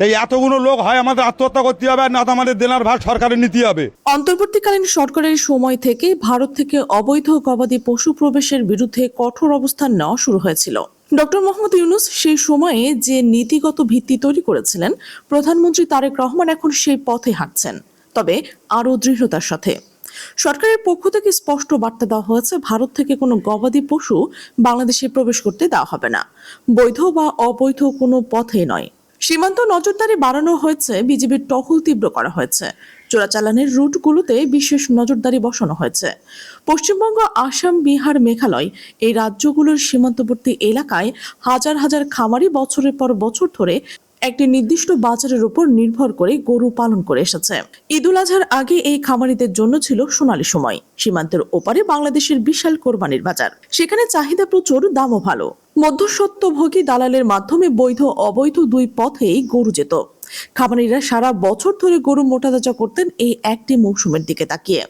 এই এতগুলো লোক হয় আমাদের আত্মহত্যা করতে হবে, আর না তো আমাদের দেনার ভার সরকারের নিতে হবে। অন্তর্বর্তীকালীন সরকারের সময় থেকে ভারত থেকে অবৈধ গবাদি পশু প্রবেশের বিরুদ্ধে কঠোর অবস্থান নেওয়া শুরু হয়েছিল। ডক্টর মোহাম্মদ ইউনূস সেই সময়ে যে নীতিগত ভিত্তি তৈরি করেছিলেন, প্রধানমন্ত্রী তারেক রহমান এখন সেই পথে হাঁটছেন, তবে আরও দৃঢ়তার সাথে। সরকারের পক্ষ থেকে স্পষ্ট বার্তা দেওয়া হয়েছে, ভারত থেকে কোনো গবাদি পশু বাংলাদেশে প্রবেশ করতে দেওয়া হবে না, বৈধ বা অবৈধ কোনো পথে নয়। সীমান্ত নজরদারি বাড়ানো হয়েছে, বিজিবির টহল তীব্র করা হয়েছে, চোরাচালানের রুটগুলোতে বিশেষ নজরদারি বসানো হয়েছে। পশ্চিমবঙ্গ, আসাম, বিহার, মেঘালয় এই রাজ্যগুলোর সীমান্তবর্তী এলাকায় হাজার হাজার খামারি বছরের পর বছর ধরে একটি নির্দিষ্ট বাজারের উপর নির্ভর করে গরু পালন করে এসেছে। ঈদুল আজহার আগে এই খামারিদের জন্য ছিল সোনালী সময়। সীমান্তের ওপারে বাংলাদেশের বিশাল কোরবানির বাজার, সেখানে চাহিদা প্রচুর, দামও ভালো। মধ্যস্বত্বভোগী দালালের মাধ্যমে বৈধ অবৈধ দুই পথেই গরু যেত। খামারিরা সারা বছর ধরে গরু মোটাতাজা করতেন এই একটি মৌসুমের দিকে তাকিয়ে।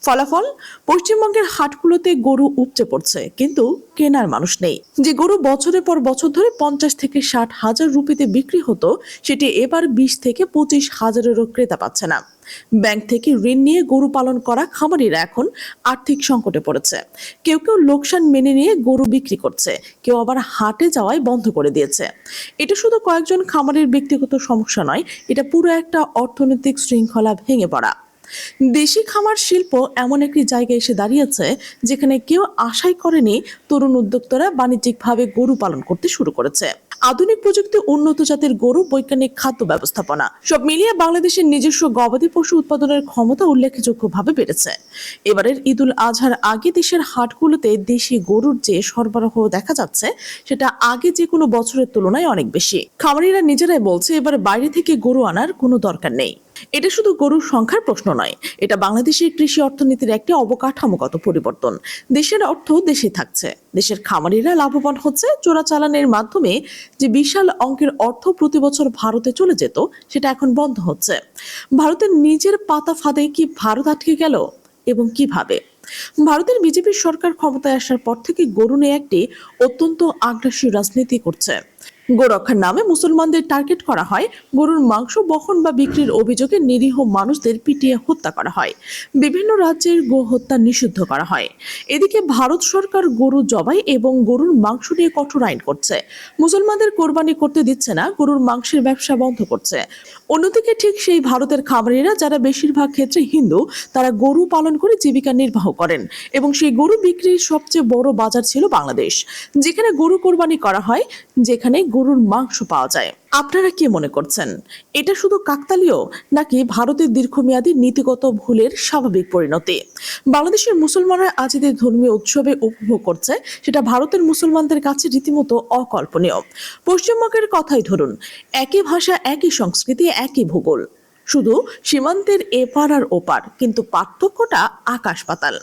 ফলাফল, পশ্চিমবঙ্গের হাটগুলোতে গরু উপচে পড়ছে, কিন্তু কেনার মানুষ নেই। যে গরু বছরের পর বছর ধরে 50 থেকে 60 হাজার রুপিতে বিক্রি হতো, সেটি এবার 20 থেকে 25 হাজারেরও ক্রেতা পাচ্ছে না। ব্যাংক থেকে ঋণ নিয়ে গরু পালন করা খামারিরা এখন আর্থিক সংকটে পড়েছে। কেউ কেউ লোকসান মেনে নিয়ে গরু বিক্রি করছে, কেউ আবার হাটে যাওয়াই বন্ধ করে দিয়েছে। এটা শুধু কয়েকজন খামারের ব্যক্তিগত সমস্যা নয়, এটা পুরো একটা অর্থনৈতিক শৃঙ্খলা ভেঙে পড়া। দেশি খামার শিল্প এমন একটি জায়গায় এসে দাঁড়িয়েছে, যেখানে কেউ আশাই করেনি তরুণ উদ্যোক্তারা বাণিজ্যিকভাবে গরু পালন করতে শুরু করেছে। আধুনিক প্রযুক্তি, উন্নত জাতের গরু, বৈজ্ঞানিক খাদ্য ব্যবস্থাপনা, সব মিলিয়ে বাংলাদেশের নিজস্ব গবাদি পশু উৎপাদনের ক্ষমতা উল্লেখযোগ্যভাবে বেড়েছে। এবারের ঈদুল আজহার আগে দেশের হাটগুলোতে দেশি গরুর যে সরবরাহ দেখা যাচ্ছে, সেটা আগে যে কোনো বছরের তুলনায় অনেক বেশি। খামারিরা নিজেরাই বলছে, এবার বাইরে থেকে গরু আনার কোনো দরকার নেই। এটা শুধু গরুর সংখ্যার প্রশ্ন নয়, এটা বাংলাদেশের কৃষি অর্থনীতির একটি অবকাঠামোগত পরিবর্তন। দেশের অর্থ দেশে থাকছে, দেশের খামারিরা লাভবান হচ্ছে। চোরাচালানের মাধ্যমে যে বিশাল অঙ্কের অর্থ প্রতি বছর ভারতে চলে যেত, সেটা এখন বন্ধ হচ্ছে। ভারতের নিজের পাতা ফাঁদে কি ভারত আটকে গেল, এবং কিভাবে? ভারতের বিজেপি সরকার ক্ষমতায় আসার পর থেকে গরু নিয়ে একটি অত্যন্ত আগ্রাসী রাজনীতি করছে। গোরক্ষার নামে মুসলমানদের টার্গেট করা হয়, গরুর মাংস বহন বা বিক্রির অভিযোগে নিরীহ মানুষদের পিটিয়ে হত্যা করা হয়, বিভিন্ন রাজ্যের গো হত্যা নিষিদ্ধ করা হয়। এদিকে ভারত সরকার গরু জবাই এবং গরুর মাংস নিয়ে কঠোর আইন করছে, মুসলমানদের কোরবানি করতে দিচ্ছে না, গরুর মাংসের ব্যবসা বন্ধ করছে। অন্যদিকে ঠিক সেই ভারতের খামারিরা, যারা বেশিরভাগ ক্ষেত্রে হিন্দু, তারা গরু পালন করে জীবিকা নির্বাহ করেন, এবং সেই গরু বিক্রির সবচেয়ে বড় বাজার ছিল বাংলাদেশ, যেখানে গরু কোরবানি করা হয়, যেখানে গরুর মাংস পাওয়া যায়। আপনারা কি মনে করছেন, এটা শুধু কাকতালীয়, নাকি ভারতের দীর্ঘমেয়াদী নীতিগত ভুলের স্বাভাবিক পরিণতি? বাংলাদেশের মুসলমানরা আজ এদের ধর্মীয় উৎসবে উপভোগ করছে, সেটা ভারতের মুসলমানদের কাছে রীতিমতো অকল্পনীয়। পশ্চিমবঙ্গের কথাই ধরুন, একই ভাষা, একই সংস্কৃতি, একই ভূগোল, শুধু সীমান্তের এপার আর ওপার, কিন্তু পার্থক্যটা আকাশ পাতাল।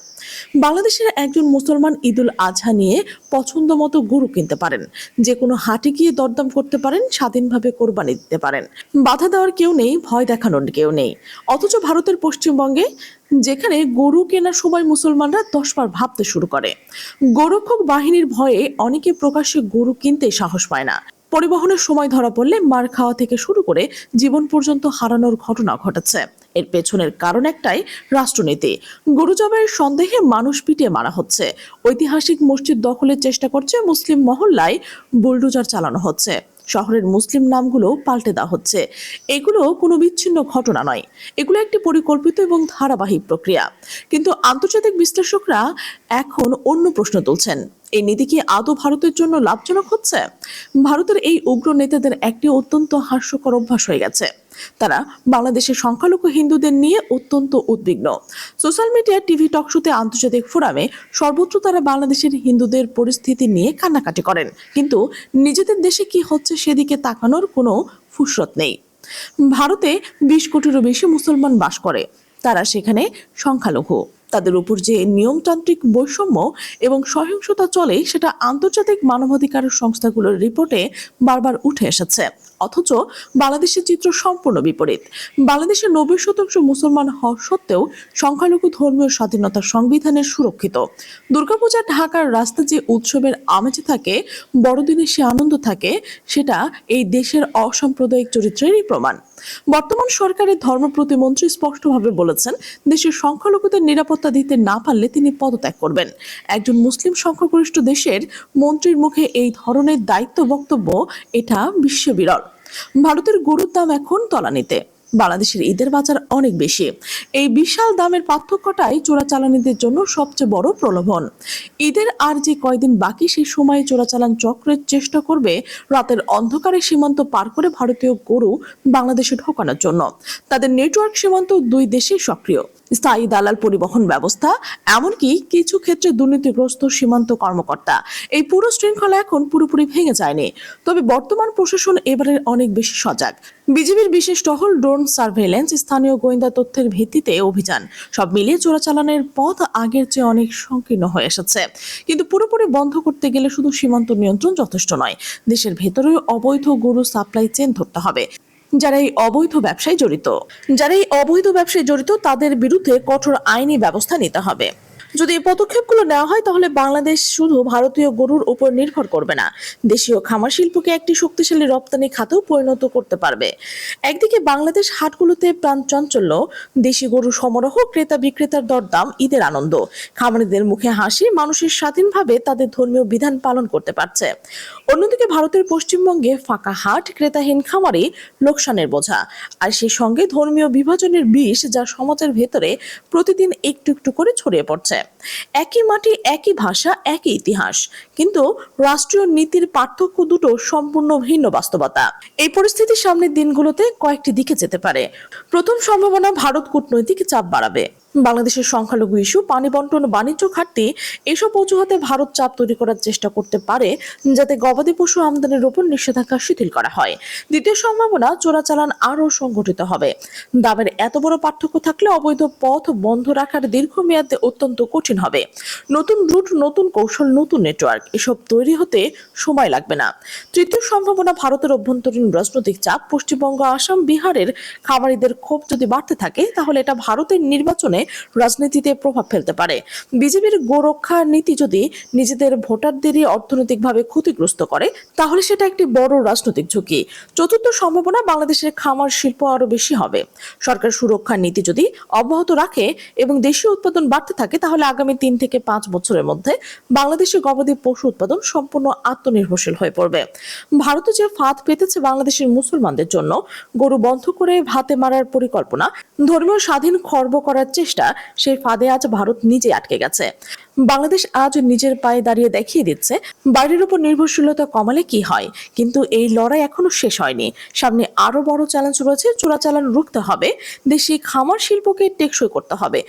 বাংলাদেশের একজন মুসলমান ঈদুল আজহা নিয়ে পছন্দ মতো গরু কিনতে পারেন, যে কোনো হাটে গিয়ে দরদাম করতে পারেন, স্বাধীনভাবে কোরবানি দিতে পারেন, বাধা দেওয়ার কেউ নেই, ভয় দেখানোর কেউ নেই। অথচ ভারতের পশ্চিমবঙ্গে, যেখানে গরু কেনার সময় মুসলমানরা 10 বার ভাবতে শুরু করে, গোরক্ষক বাহিনীর ভয়ে অনেকে প্রকাশ্যে গরু কিনতে সাহস পায় না। পরিবহনের সময় ধরা পড়লে মার খাওয়া থেকে শুরু করে জীবন পর্যন্ত হারানোর ঘটনা ঘটেছে। এর পেছনের কারণ একটাই, রাষ্ট্রনীতি। গরু জবাইয়ের সন্দেহে মানুষ পিটিয়ে মারা হচ্ছে, ঐতিহাসিক মসজিদ দখলের চেষ্টা করছে, মুসলিম মহল্লায় বুলডোজার চালানো হচ্ছে, শহরের মুসলিম নামগুলো পাল্টে দেওয়া হচ্ছে। এগুলো কোনো বিচ্ছিন্ন ঘটনা নয়, এগুলো একটি পরিকল্পিত এবং ধারাবাহিক প্রক্রিয়া। কিন্তু আন্তর্জাতিক বিশ্লেষকরা এখন অন্য প্রশ্ন তুলছেন, এই নীতি কি আদৌ ভারতের জন্য লাভজনক হচ্ছে? ভারতের এই উগ্র নেতাদের একটি অত্যন্ত হাস্যকর অভ্যাস হয়ে গেছে, তারা বাংলাদেশের সংখ্যালঘু হিন্দুদের নিয়ে অত্যন্ত উদ্বিগ্ন। সোশ্যাল মিডিয়া, টিভি, টকশোতে, আন্তর্জাতিক ফোরামে সর্বত্র তারা বাংলাদেশের হিন্দুদের পরিস্থিতি নিয়ে কান্নাকাটি করেন, কিন্তু নিজেদের দেশে কি হচ্ছে সেদিকে তাকানোর কোনো ফুরসত নেই। ভারতে 20 কোটিরও বেশি মুসলমান বাস করে, তারা সেখানে সংখ্যালঘু। তাদের উপর যে নিয়মতান্ত্রিক বৈষম্য এবং সহিংসতা চলে, সেটা আন্তর্জাতিক মানবাধিকার সংস্থাগুলোর রিপোর্টে বারবার উঠে এসেছে। অথচ বাংলাদেশের চিত্র সম্পূর্ণ বিপরীত। বাংলাদেশের 90% মুসলমান হওয়া সত্ত্বেও সংখ্যালঘু ধর্মীয় স্বাধীনতা সংবিধানের সুরক্ষিত। দুর্গাপূজা ঢাকার রাস্তা যে উৎসবের আমেজে থাকে, বড়দিনে সে আনন্দ থাকে, সেটা এই দেশের অসাম্প্রদায়িক চরিত্রেরই প্রমাণ। বর্তমান সরকারের ধর্ম প্রতিমন্ত্রী স্পষ্টভাবে বলেছেন, দেশের সংখ্যালঘুদের নিরাপত্তা দিতে না পারলে তিনি পদত্যাগ করবেন। একজন মুসলিম সংখ্যাগরিষ্ঠ দেশের মন্ত্রীর মুখে এই ধরনের দায়িত্ব বক্তব্য, এটা বিশ্বে বিরল। ভারতের গরুর দাম এখন তলানিতে, বাংলাদেশের ঈদের বাজার অনেক বেশি। এই বিশাল দামের পার্থক্যটাই চোরাচালানিদের জন্য সবচেয়ে বড় প্রলোভন। ঈদের আর যে কয়দিন বাকি, সেই সময়ে চোরাচালান চক্রের চেষ্টা করবে রাতের অন্ধকারে সীমান্ত পার করে ভারতীয় গরু বাংলাদেশে ঢোকানোর জন্য। তাদের নেটওয়ার্ক সীমান্ত দুই দেশে সক্রিয়। স্থায়ী দালাল পরিবহন ব্যবস্থা, এমনকি কিছু ক্ষেত্রে দুর্নীতিগ্রস্ত সীমান্ত কর্মকর্তা, এই পুরো শৃঙ্খলা এখন পুরোপুরি ভেঙে যায়নি। তবে বর্তমান প্রশাসন এবারে অনেক বেশি সজাগ। বিজিবির বিশেষ টহল, ড্রোন সার্ভেলেন্স, স্থানীয় গোয়েন্দা তথ্যের ভিত্তিতে অভিযান, সব মিলিয়ে চোরাচালানের পথ আগের চেয়ে অনেক সংকীর্ণ হয়ে এসেছে। কিন্তু পুরোপুরি বন্ধ করতে গেলে শুধু সীমান্ত নিয়ন্ত্রণ যথেষ্ট নয়, দেশের ভেতরেও অবৈধ গরু সাপ্লাই চেন ধরতে হবে। যারা এই অবৈধ ব্যবসায় জড়িত তাদের বিরুদ্ধে কঠোর আইনি ব্যবস্থা নিতে হবে। যদি এই পদক্ষেপগুলো নেওয়া হয়, তাহলে বাংলাদেশ শুধু ভারতীয় গরুর উপর নির্ভর করবে না, দেশীয় খামার শিল্পকে একটি শক্তিশালী রপ্তানি খাতেও পরিণত করতে পারবে। একদিকে বাংলাদেশ হাটগুলোতে প্রাণ চাঞ্চল্য, দেশি গরু সমারোহ, ক্রেতা বিক্রেতার দরদাম, ঈদের আনন্দ, খামারিদের মুখে হাসি, মানুষের স্বাধীনভাবে তাদের ধর্মীয় বিধান পালন করতে পারছে। অন্যদিকে ভারতের পশ্চিমবঙ্গে ফাঁকা হাট, ক্রেতাহীন খামারি, লোকসানের বোঝা, আর সেই সঙ্গে ধর্মীয় বিভাজনের বিষ, যা সমাজের ভেতরে প্রতিদিন একটু একটু করে ছড়িয়ে পড়ছে। একই মাটি, একই ভাষা, একই ইতিহাস, কিন্তু রাষ্ট্রীয় নীতির পার্থক্য দুটো সম্পূর্ণ ভিন্ন বাস্তবতা। এই পরিস্থিতির সামনের দিনগুলোতে কয়েকটি দিকে যেতে পারে। প্রথম সম্ভাবনা, ভারত কূটনৈতিক চাপ বাড়াবে। বাংলাদেশের সংখ্যালঘু ইস্যু, পানি বন্টন, বাণিজ্য ঘাটতি, এসব অজুহাতে ভারত চাপ তৈরি করার চেষ্টা করতে পারে যাতে গবাদি পশু আমদানির উপর নিষেধাজ্ঞা শিথিল করা হয়। দ্বিতীয় সম্ভাবনা, চোরাচালান আরও সংগঠিত হবে। দামের এত বড় পার্থক্য থাকলে অবৈধ পথ বন্ধ রাখার দীর্ঘমেয়াদে অত্যন্ত কঠিন হবে। নতুন রুট, নতুন কৌশল, নতুন নেটওয়ার্ক, এসব তৈরি হতে সময় লাগবে না। তৃতীয় সম্ভাবনা, ভারতের অভ্যন্তরীণ রাজনৈতিক চাপ। পশ্চিমবঙ্গ, আসাম, বিহারের খামারিদের ক্ষোভ যদি বাড়তে থাকে, তাহলে এটা ভারতের নির্বাচনে রাজনীতিতে প্রভাব ফেলতে পারে। বিজেপির গোরক্ষা নীতি যদি নিজেদের ভোটারদেরই অর্থনৈতিকভাবে ক্ষতিগ্রস্ত করে, তাহলে সেটা একটি বড় রাজনৈতিক ঝুঁকি। চতুর্থ সম্ভাবনা, বাংলাদেশের খামার শিল্প আরো বেশি হবে। সরকার সুরক্ষার নীতি যদি অব্যাহত রাখে এবং দেশীয় উৎপাদন বাড়তে থাকে, তাহলে আগামী 3 থেকে 5 বছরের মধ্যে বাংলাদেশে গবাদি পশু উৎপাদন সম্পূর্ণ আত্মনির্ভরশীল হয়ে পড়বে। ভারত যে ফাঁদ পেতেছে বাংলাদেশের মুসলমানদের জন্য, গরু বন্ধ করে ভাতে মারার পরিকল্পনা, ধর্মীয় স্বাধীন খর্ব করার চেষ্টা, সেই ফাঁদে আজ ভারত নিজে আটকে গেছে। বাংলাদেশ আজ নিজের পায়ে দাঁড়িয়ে দেখিয়ে দিচ্ছে বাইরের উপর নির্ভরশীলতা কমালে কি হয়। কিন্তু এই লড়াই এখনো শেষ হয়নি। সামনে আরো বড় চ্যালেঞ্জ রয়েছে। চোরাচালান রুখতে হবে, দেশি খামার শিল্পকে টেকসই করতে হবে,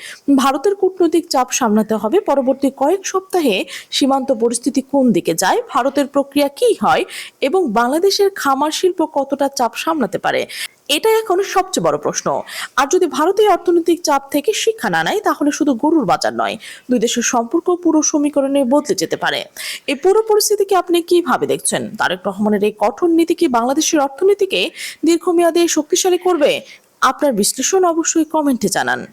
ভারতের কূটনৈতিক চাপ সামলাতে হবে। পরবর্তী কয়েক সপ্তাহে সীমান্ত পরিস্থিতি কোন দিকে যায়, ভারতের প্রক্রিয়া কি হয় এবং বাংলাদেশের খামার শিল্প কতটা চাপ সামলাতে পারে, এটা এখন সবচেয়ে বড় প্রশ্ন। আর যদি ভারতীয় অর্থনৈতিক চাপ থেকে শিক্ষা না নেয়, তাহলে শুধু গরুর বাজার নয়, দুই দেশের সম্পর্ক পুরো সমীকরণে বদলে যেতে পারে। এই পুরো পরিস্থিতিকে আপনি কিভাবে দেখছেন? তারেক রহমানের এই কঠোর নীতি কি বাংলাদেশের অর্থনীতিকে দীর্ঘমেয়াদে শক্তিশালী করবে? আপনার বিশ্লেষণ অবশ্যই কমেন্টে জানান।